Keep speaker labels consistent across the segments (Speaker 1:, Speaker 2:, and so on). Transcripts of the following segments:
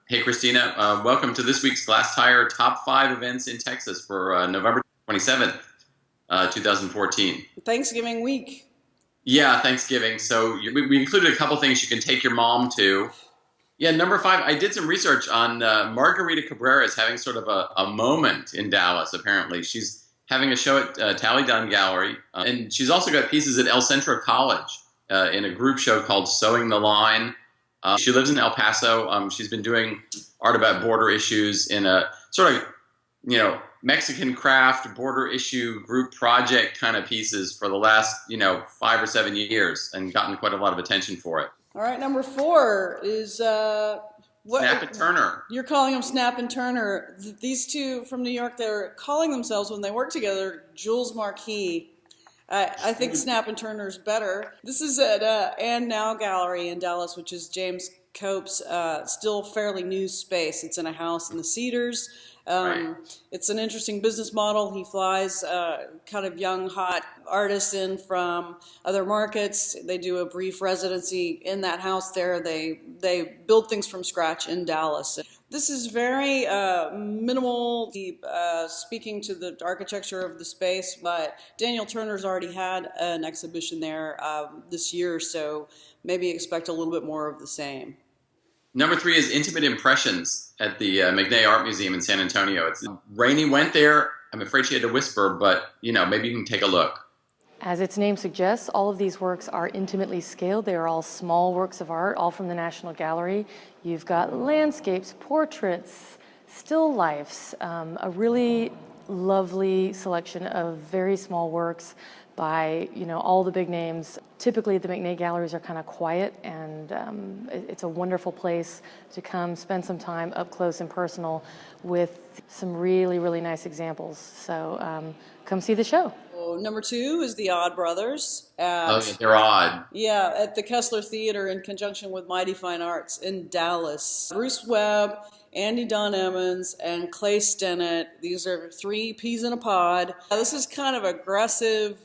Speaker 1: Hey, Christina. Welcome to this week's Glasstire Top 5 events in Texas for November 27th, 2014.
Speaker 2: Thanksgiving week.
Speaker 1: Yeah, Thanksgiving. So we included a couple things you can take your mom to. Yeah, number 5, I did some research on Margarita Cabrera is having sort of a moment in Dallas, apparently. She's having a show at Tally Dunn Gallery, and she's also got pieces at El Centro College in a group show called Sewing the Line. She lives in El Paso. She's been doing art about border issues in a sort of, Mexican craft border issue group project kind of pieces for the last, 5 or 7 years and gotten quite a lot of attention for it.
Speaker 2: All right, number 4 is what?
Speaker 1: Snap and Turner.
Speaker 2: You're calling them Snap and Turner. These two from New York, they're calling themselves, when they work together, Jules Marquis. I think Snap and Turner's better. This is at And Now Gallery in Dallas, which is James Cope's still fairly new space. It's in a house in the Cedars.
Speaker 1: Right.
Speaker 2: It's an interesting business model. He flies kind of young, hot artists in from other markets. They do a brief residency in that house there. They build things from scratch in Dallas. This is very minimal, speaking to the architecture of the space, but Daniel Turner's already had an exhibition there this year, so maybe expect a little bit more of the same.
Speaker 1: Number 3 is Intimate Impressions at the McNay Art Museum in San Antonio. Rainey went there. I'm afraid she had to whisper, but, maybe you can take a look.
Speaker 3: As its name suggests, all of these works are intimately scaled. They are all small works of art, all from the National Gallery. You've got landscapes, portraits, still lifes, a really lovely selection of very small works by, all the big names. Typically, the McNay galleries are kind of quiet, and it's a wonderful place to come spend some time up close and personal with some really, really nice examples. So come see the show.
Speaker 2: Number 2 is the Odd Brothers.
Speaker 1: Yeah, they're odd.
Speaker 2: Yeah, at the Kessler Theater in conjunction with Mighty Fine Arts in Dallas. Bruce Webb, Andy Don Emmons, and Clay Stennett. These are 3 peas in a pod. This is kind of aggressive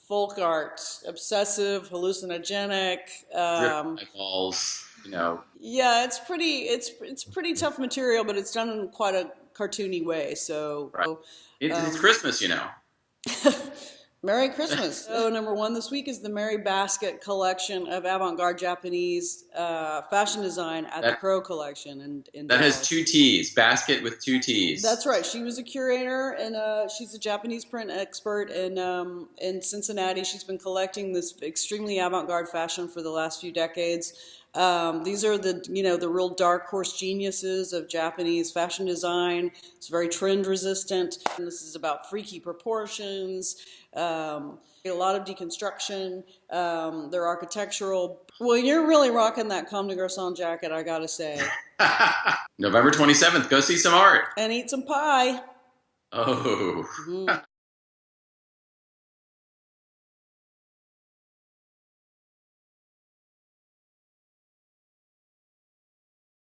Speaker 2: folk art, obsessive, hallucinogenic.
Speaker 1: Eyeballs,
Speaker 2: Yeah, it's pretty tough material, but it's done in quite a cartoony way. So
Speaker 1: right. It's Christmas,
Speaker 2: Merry Christmas. So number 1 this week is the Mary Basket collection of avant-garde Japanese fashion design at the Crow Collection. In
Speaker 1: that
Speaker 2: Dallas.
Speaker 1: has 2 T's, basket with 2 T's.
Speaker 2: That's right. She was a curator, and she's a Japanese print expert in Cincinnati. She's been collecting this extremely avant-garde fashion for the last few decades. These are the real dark horse geniuses of Japanese fashion design. It's very trend resistant. And this is about freaky proportions, a lot of deconstruction. They're architectural. Well, you're really rocking that Comme des Garçons jacket, I gotta say.
Speaker 1: November 27th, go see some art.
Speaker 2: And eat some pie.
Speaker 1: Oh.
Speaker 2: Mm-hmm.